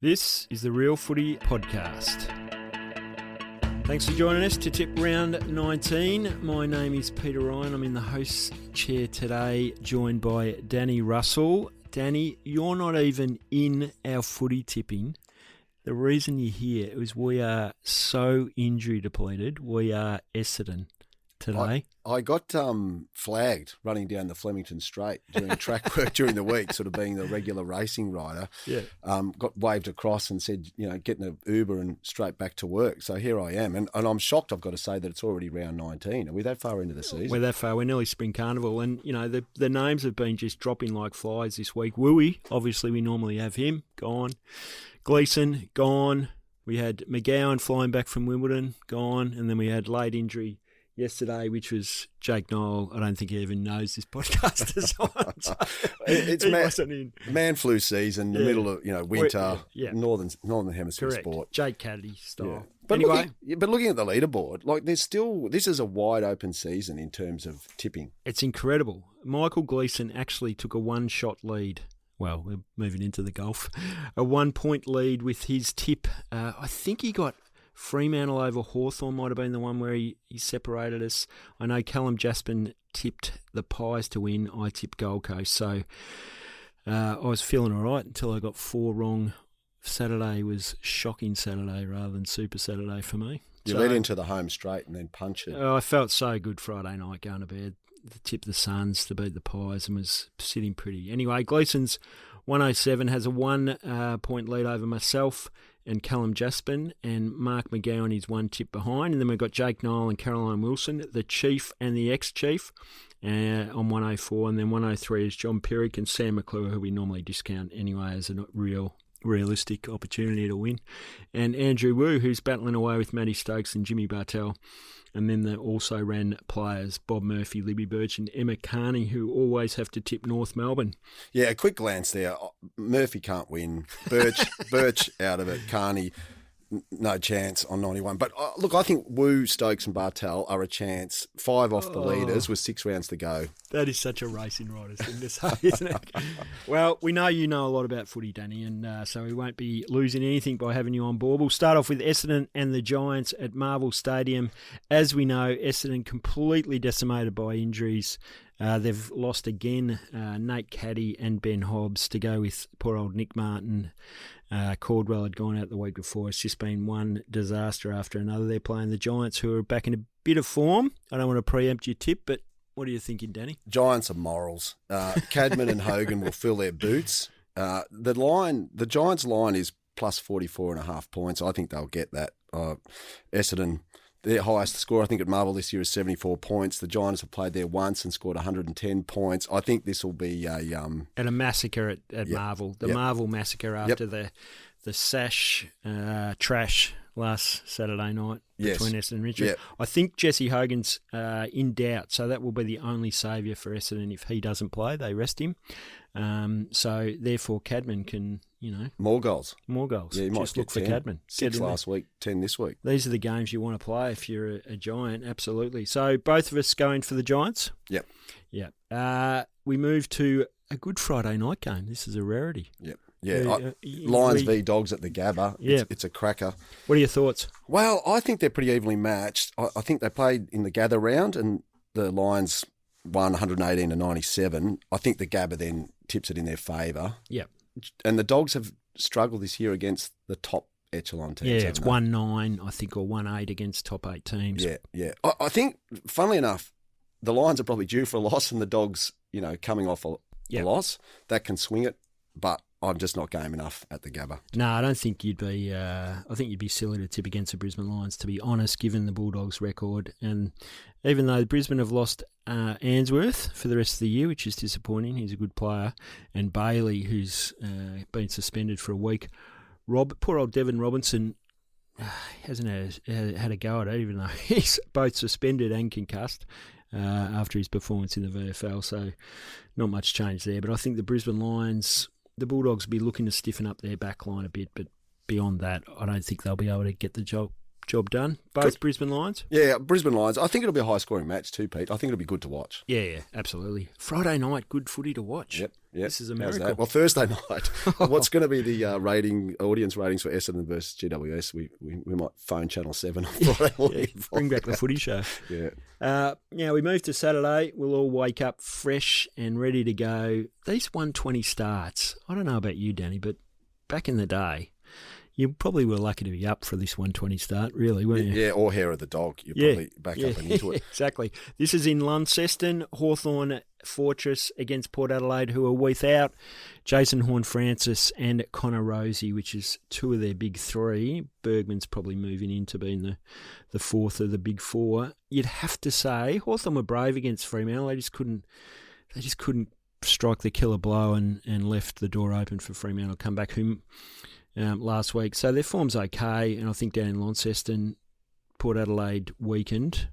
This is the Real Footy podcast. Thanks for joining us to tip round 19. My name is Peter Ryan. I'm in the host's chair today, joined by Danny Russell. Danny, you're not even in our footy tipping. The reason you're here is we are so injury depleted. We are Essendon today. I got flagged running down the Flemington Straight doing track work during the week, sort of being the regular racing rider. Yeah. Got waved across and said, get in an Uber and straight back to work. So here I am. And I'm shocked, I've got to say, that it's already round 19. Are we that far into the season? We're that far. We're nearly spring carnival. And, the names have been just dropping like flies this week. Wooey, obviously we normally have him, gone. Gleeson, gone. We had McGowan flying back from Wimbledon, gone. And then we had late injury yesterday, which was Jake Noel. I don't think he even knows this podcast is on. So it's man flu season, the middle of winter, northern hemisphere Correct. Sport. Jake Kennedy style. Yeah. But anyway, looking at the leaderboard, this is a wide open season in terms of tipping. It's incredible. Michael Gleeson actually took a one-shot lead. Well, we're moving into the golf. A 1 point lead with his tip. I think he got Fremantle over Hawthorn, might have been the one where he separated us. I know Callum Jaspin tipped the Pies to win. I tipped Gold Coast. So I was feeling all right until I got 4 wrong. Saturday was shocking Saturday rather than Super Saturday for me. You led into the home straight and then punch it. I felt so good Friday night going to bed. Tipped the Suns to beat the Pies and was sitting pretty. Anyway, Gleeson's 107 has a 1 point lead over myself and Callum Jaspin, and Mark McGowan is 1 tip behind. And then we've got Jake Noel and Caroline Wilson, the Chief and the ex-Chief, on 104. And then 103 is John Perrick and Sam McClure, who we normally discount anyway as a realistic opportunity to win. And Andrew Wu, who's battling away with Matty Stokes and Jimmy Bartell. And then they also ran players Bob Murphy, Libby Birch and Emma Carney, who always have to tip North Melbourne. Yeah, a quick glance there. Murphy can't win. Birch out of it. Carney, no chance on 91. But look, I think Wu, Stokes and Bartell are a chance. 5 off the leaders with 6 rounds to go. That is such a racing rider's thing to say, isn't it? Well, we know you know a lot about footy, Danny, and so we won't be losing anything by having you on board. We'll start off with Essendon and the Giants at Marvel Stadium. As we know, Essendon completely decimated by injuries. They've lost again Nate Caddy and Ben Hobbs to go with poor old Nick Martin. Caldwell had gone out the week before. It's just been one disaster after another. They're playing the Giants, who are back in a bit of form. I don't want to preempt your tip, but what are you thinking, Danny? Giants are morals. Cadman and Hogan will fill their boots. The Giants line is plus 44.5 points. I think they'll get that. Essendon, their highest score, I think, at Marvel this year is 74 points. The Giants have played there once and scored 110 points. I think this will be a massacre at Marvel. The Marvel massacre after the Sash trash last Saturday night between Essendon and Richmond. Yep. I think Jesse Hogan's in doubt, so that will be the only saviour for Essendon. If he doesn't play, they rest him. So therefore, Cadman can, more goals. Yeah, you might just look for Cadman. 6 last week, 10 this week. These are the games you want to play if you're a Giant. Absolutely. So both of us going for the Giants. Yep. Yeah. We move to a good Friday night game. This is a rarity. Yep. Yeah, Lions v Dogs at the Gabba. It's a cracker. What are your thoughts? Well, I think they're pretty evenly matched. I think they played in the Gather round and the Lions won 118 to 97. I think the Gabba then tips it in their favour. Yeah. And the Dogs have struggled this year against the top echelon teams. Yeah, it's 1-9, I think, or 1-8 against top 8 teams. Yeah. I think, funnily enough, the Lions are probably due for a loss and the Dogs, coming off a loss. That can swing it, but I'm just not game enough at the Gabba. No, I don't think you'd be. I think you'd be silly to tip against the Brisbane Lions, to be honest, given the Bulldogs' record. And even though Brisbane have lost Answorth for the rest of the year, which is disappointing, he's a good player, and Bailey, who's been suspended for a week. Poor old Devon Robinson hasn't had a go at it, even though he's both suspended and concussed after his performance in the VFL. So not much change there. But I think the Brisbane Lions, the Bulldogs will be looking to stiffen up their back line a bit, but beyond that, I don't think they'll be able to get the job job done. Both Brisbane Lions? Yeah, Brisbane Lions. I think it'll be a high-scoring match too, Pete. I think it'll be good to watch. Yeah, absolutely. Friday night, good footy to watch. Yep. This is a How's miracle. that? Well, Thursday night. What's going to be the audience ratings for Essendon versus GWS? We might phone Channel 7 on Friday morning. Bring back the footy show. Yeah. Now we move to Saturday. We'll all wake up fresh and ready to go. These 120 starts, I don't know about you, Danny, but back in the day, you probably were lucky to be up for this 120 start, really, weren't you? Yeah, or hair of the dog. You're probably back up and into it. Exactly. This is in Launceston, Hawthorn Fortress against Port Adelaide, who are without Jason Horne-Francis and Connor Rosie, which is two of their big three. Bergman's probably moving into being the fourth of the big four. You'd have to say Hawthorn were brave against Fremantle. They just couldn't strike the killer blow and left the door open for Fremantle to come back last week. So their form's okay, and I think down in Launceston, Port Adelaide weakened.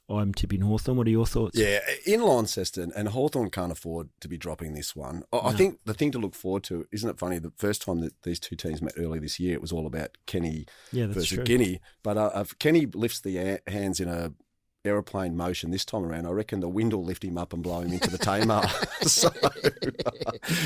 I'm tipping Hawthorn. What are your thoughts? Yeah, in Launceston, and Hawthorn can't afford to be dropping this one. I think the thing to look forward to, isn't it funny, the first time that these two teams met early this year, it was all about Kenny versus true. Guinea. But if Kenny lifts the hands in a aeroplane motion this time around, I reckon the wind will lift him up and blow him into the Tamar.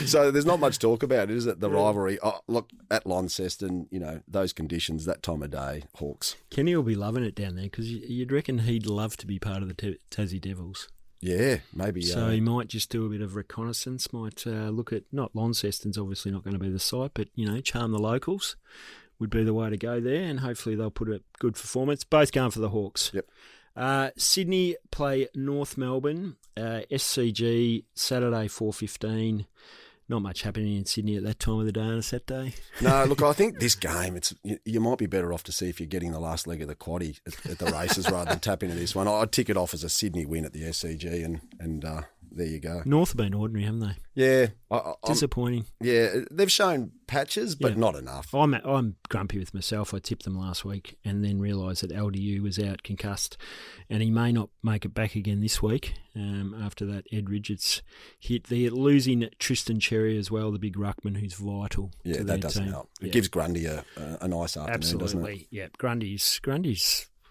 So there's not much talk about it, is it? The rivalry. Look, at Launceston, those conditions, that time of day, Hawks. Kenny will be loving it down there because you'd reckon he'd love to be part of the Tassie Devils. Yeah, maybe. So he might just do a bit of reconnaissance, might look at, not Launceston's obviously not going to be the site, but, charm the locals would be the way to go there, and hopefully they'll put a good performance. Both going for the Hawks. Yep. Sydney play North Melbourne, SCG, Saturday 4:15. Not much happening in Sydney at that time of the day on a Saturday. No, look, I think this game, you might be better off to see if you're getting the last leg of the quaddie at the races rather than tap into this one. I'd tick it off as a Sydney win at the SCG, and there you go. North have been ordinary, haven't they? Yeah. Disappointing. Yeah, they've shown patches, but not enough. I'm grumpy with myself. I tipped them last week and then realised that LDU was out concussed, and he may not make it back again this week after that Ed Richards hit. They're losing Tristan Cherry as well, the big ruckman who's vital to their that doesn't team. help. It gives Grundy a nice afternoon, doesn't it? Yeah, Grundy's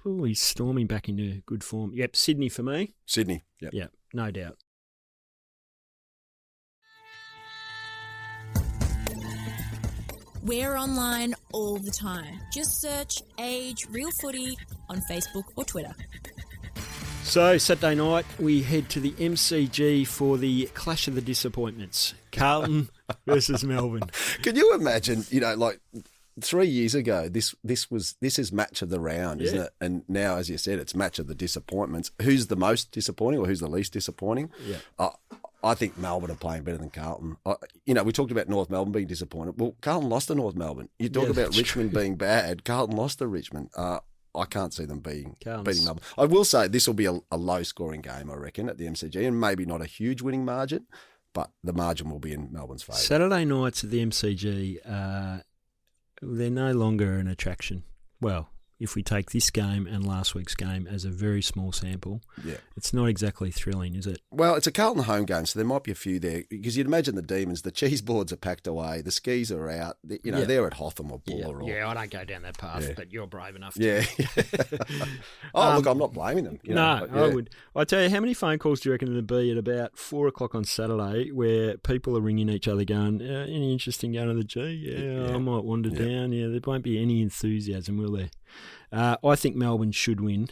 he's storming back into good form. Yep, Sydney for me. Sydney, yep. Yeah, no doubt. We're online all the time. Just search Age Real Footy on Facebook or Twitter. So, Saturday night, we head to the MCG for the Clash of the Disappointments. Carlton versus Melbourne. Can you imagine, like 3 years ago, this is match of the round, isn't it? And now, as you said, it's match of the disappointments. Who's the most disappointing or who's the least disappointing? Yeah. I think Melbourne are playing better than Carlton. We talked about North Melbourne being disappointed. Well, Carlton lost to North Melbourne. You talk about Richmond being bad. Carlton lost to Richmond. I can't see them beating Melbourne. I will say this will be a low-scoring game, I reckon, at the MCG, and maybe not a huge winning margin, but the margin will be in Melbourne's favour. Saturday nights at the MCG, they're no longer an attraction. Well, if we take this game and last week's game as a very small sample, it's not exactly thrilling, is it? Well, it's a Carlton home game, so there might be a few there. Because you'd imagine the Demons, the cheese boards are packed away, the skis are out. They're at Hotham or Buller. Yeah, I don't go down that path, but you're brave enough to. Yeah. Look, I'm not blaming them. I would. I tell you, how many phone calls do you reckon there'd be at about 4 o'clock on Saturday where people are ringing each other going, any interest in going to the G? I might wander down. Yeah, there won't be any enthusiasm, will there? I think Melbourne should win.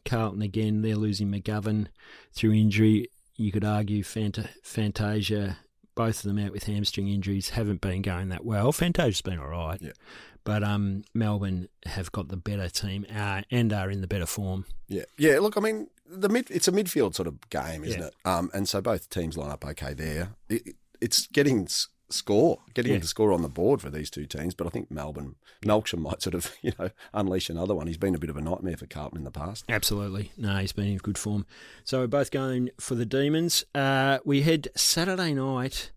Carlton, again, they're losing McGovern through injury. You could argue Fantasia, both of them out with hamstring injuries, haven't been going that well. Fantasia's been all right. Yeah. But Melbourne have got the better team and are in the better form. Yeah. Look, I mean, it's a midfield sort of game, isn't it? And so both teams line up okay there. It's getting the score on the board for these two teams, but I think Melksham might sort of, unleash another one. He's been a bit of a nightmare for Carlton in the past. Absolutely. No, he's been in good form. So we're both going for the Demons. We head Saturday night.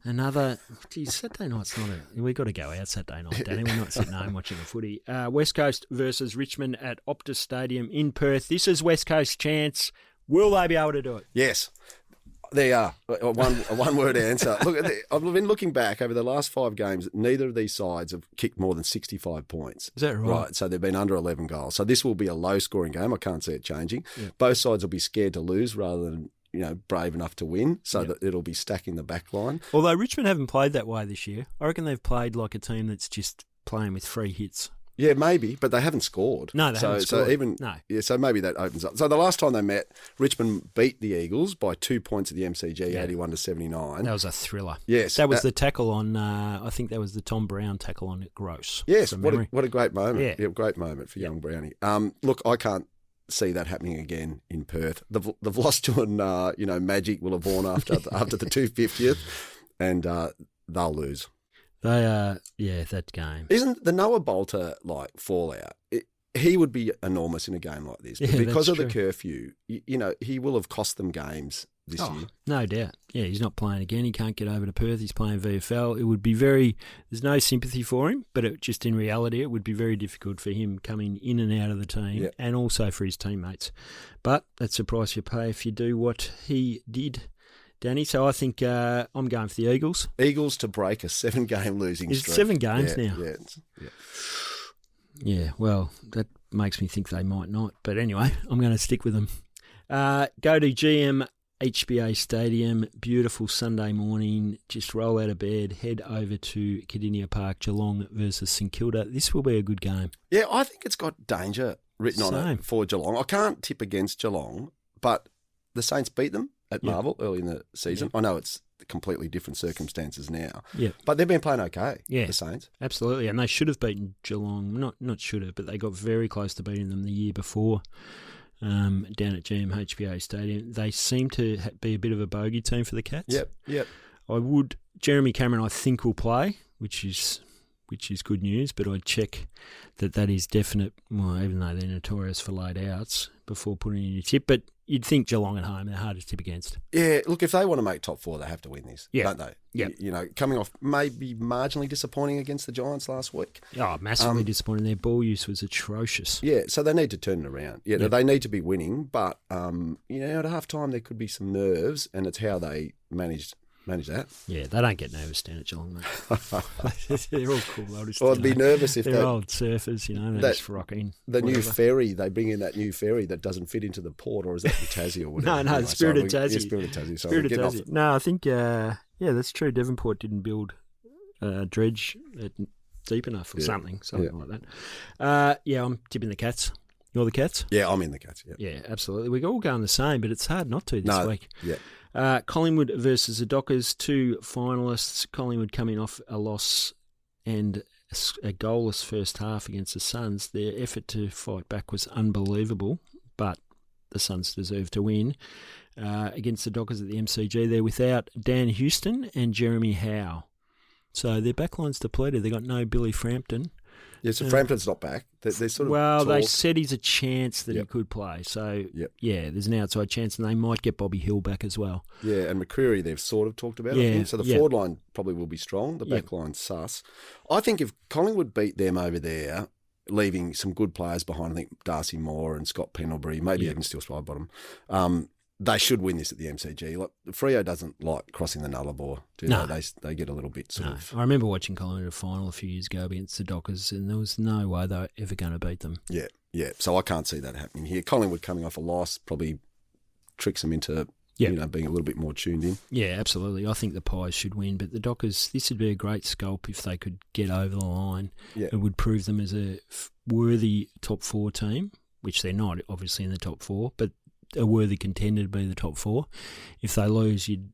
Saturday night's not we've got to go out Saturday night, Danny. We're not sitting home watching the footy. West Coast versus Richmond at Optus Stadium in Perth. This is West Coast's chance. Will they be able to do it? Yes. There you are. A one-word answer. Look, I've been looking back over the last 5 games. Neither of these sides have kicked more than 65 points. Is that right? Right, so they've been under 11 goals. So this will be a low-scoring game. I can't see it changing. Yeah. Both sides will be scared to lose rather than brave enough to win, so that it'll be stacking the back line. Although Richmond haven't played that way this year. I reckon they've played like a team that's just playing with free hits. Yeah, maybe, but they haven't scored. No, they haven't scored. So maybe that opens up. So the last time they met, Richmond beat the Eagles by 2 points at the MCG, 81-79. That was a thriller. Yes, that was the tackle on. I think that was the Tom Brown tackle on Gross. Yes, what a great moment. Yeah, great moment for young Brownie. Look, I can't see that happening again in Perth. They've lost to Magic will have won after the 250th, and they'll lose. They that game. Isn't the Noah Bolter fallout? He would be enormous in a game like this, but because of the curfew, he will have cost them games this year. No doubt. Yeah, he's not playing again. He can't get over to Perth. He's playing VFL. It would be there's no sympathy for him, but just in reality, it would be very difficult for him coming in and out of the team, and also for his teammates. But that's the price you pay if you do what he did, Danny. So I think I'm going for the Eagles. Eagles to break a 7-game losing streak. It's 7 games now. Yeah, well, that makes me think they might not. But anyway, I'm going to stick with them. Go to GM HBA Stadium, beautiful Sunday morning. Just roll out of bed, head over to Cardinia Park, Geelong versus St Kilda. This will be a good game. Yeah, I think it's got danger written on it for Geelong. I can't tip against Geelong, but the Saints beat them at Marvel early in the season. I know it's completely different circumstances now, but they've been playing okay, the Saints. Absolutely, and they should have beaten Geelong. Not should have, but they got very close to beating them the year before down at GMHBA Stadium. They seem to be a bit of a bogey team for the Cats. Yep. Jeremy Cameron, I think, will play, which is good news, but I'd check that is definite, well, even though they're notorious for laid outs, before putting in your tip. But you'd think Geelong at home, they're hard to tip against. Yeah, look, if they want to make top 4, they have to win this, don't they? Yeah. Coming off maybe marginally disappointing against the Giants last week. Oh, massively disappointing. Their ball use was atrocious. Yeah, so they need to turn it around. Yeah, they need to be winning, but, at half time there could be some nerves, and it's how they manage that. Yeah, they don't get nervous down at Geelong, mate. They're all cool. I'd be nervous if they're old surfers, they just rock in. The new ferry, they bring in that new ferry that doesn't fit into the port, or is that the Tassie or whatever? No, the Spirit of Tassie. Yeah, Spirit of Tassie. Spirit of Tassie. No, I think, that's true. Devonport didn't build dredge deep enough or something like that. I'm tipping the Cats. You're the Cats? Yeah, I'm in the Cats, Yeah, absolutely. We're all going the same, but it's hard not to this week. Yeah. Collingwood versus the Dockers, 2 finalists. Collingwood coming off a loss and a goalless first half against the Suns. Their effort to fight back was unbelievable, but the Suns deserve to win. Against the Dockers at the MCG, they're without Dan Houston and Jeremy Howe. So their backline's depleted. They got no Billy Frampton. Yeah, so Frampton's not back. They're sort of they said he's a chance that he could play. So, there's an outside chance, and they might get Bobby Hill back as well. Yeah, and McCreary they've sort of talked about. Yeah, I think. So the forward line probably will be strong. The back line's sus. I think if Collingwood beat them over there, leaving some good players behind, I think Darcy Moore and Scott Pendlebury, maybe even still Spybottom, they should win this at the MCG. Like, Freo doesn't like crossing the Nullarbor, do they? They get a little bit sort of... I remember watching Collingwood at a final a few years ago against the Dockers, and there was no way they were ever going to beat them. Yeah. So I can't see that happening here. Collingwood coming off a loss probably tricks them into being a little bit more tuned in. Yeah, absolutely. I think the Pies should win, but the Dockers, this would be a great scalp if they could get over the line. Yeah. It would prove them as a worthy top 4 team, which they're not, obviously, in the top 4, but a worthy contender to be the top 4. If they lose, you'd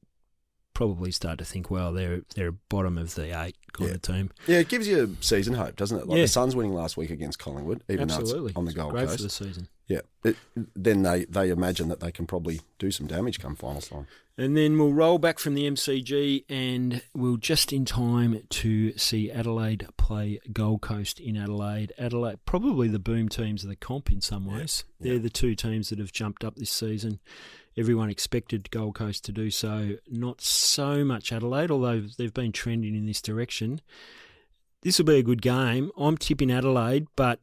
probably start to think, well, they're bottom of the 8 kind of team. Yeah, it gives you season hope, doesn't it? Like the Suns winning last week against Collingwood, even though it's on the Gold Great Coast. For the season. Yeah. Then they imagine that they can probably do some damage come final time. And then we'll roll back from the MCG and we'll just in time to see Adelaide play Gold Coast in Adelaide. Adelaide, probably the boom teams of the comp in some ways. Yeah. They're the 2 teams that have jumped up this season. Everyone expected Gold Coast to do so. Not so much Adelaide, although they've been trending in this direction. This will be a good game. I'm tipping Adelaide, but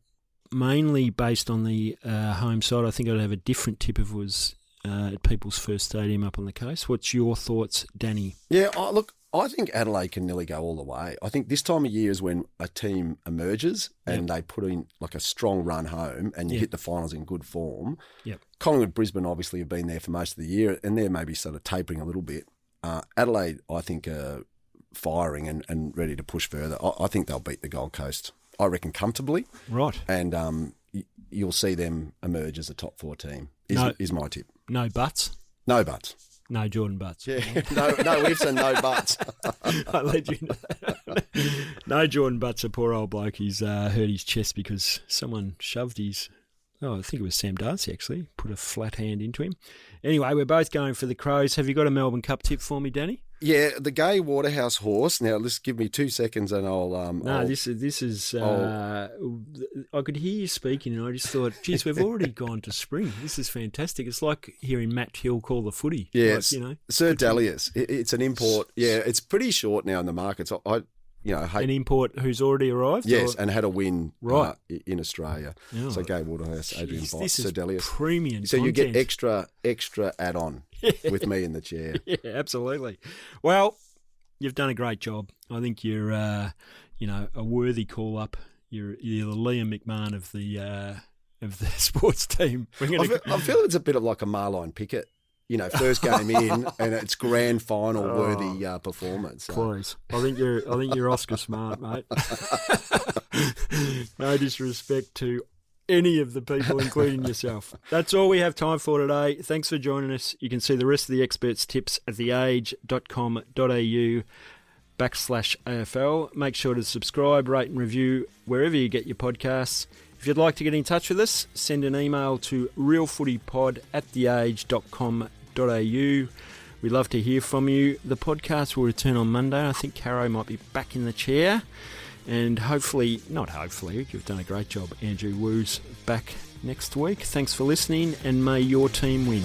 mainly based on the home side. I think I'd have a different tip if it was at People's First Stadium up on the coast. What's your thoughts, Danny? Yeah, look, I think Adelaide can nearly go all the way. I think this time of year is when a team emerges and they put in like a strong run home and you hit the finals in good form. Yep. Collingwood, Brisbane obviously have been there for most of the year and they're maybe sort of tapering a little bit. Adelaide, I think, are firing and ready to push further. I think they'll beat the Gold Coast, I reckon, comfortably. Right. And you'll see them emerge as a top 4 team, is my tip. No buts? No buts. No Jordan Butts. Yeah, no ifs and no buts. I let you know that. No Jordan Butts, a poor old bloke. He's hurt his chest because someone shoved his... Oh, I think it was Sam Darcy, actually. Put a flat hand into him. Anyway, we're both going for the Crows. Have you got a Melbourne Cup tip for me, Danny? Yeah, the Gay Waterhouse horse. Now, just give me 2 seconds and I'll... This is... I could hear you speaking and I just thought, geez, we've already gone to spring. This is fantastic. It's like hearing Matt Hill call the footy. Yes, like, Sir Delius. It's an import. Yeah, it's pretty short now in the markets. I hate... An import who's already arrived? Yes, or? and had a win right. In Australia. Oh. So Gay Waterhouse, Adrian Boss, Sir Delius. Premium So content. you get extra add-on with me in the chair. Yeah, absolutely. Well, you've done a great job. I think you're, a worthy call-up. You're the Liam McMahon of the sports team. I feel it's a bit of like a Marline Pickett. First game in, and it's grand final worthy performance. So. Please, I think you're Oscar Smart, mate. No disrespect to any of the people, including yourself. That's all we have time for today. Thanks for joining us. You can see the rest of the experts' tips at theage.com.au/AFL. Make sure to subscribe, rate and review wherever you get your podcasts. If you'd like to get in touch with us, send an email to realfootypod@theage.com.au. We'd love to hear from you. The podcast will return on Monday. I think Caro might be back in the chair. And you've done a great job. Andrew Woo's back next week. Thanks for listening and may your team win.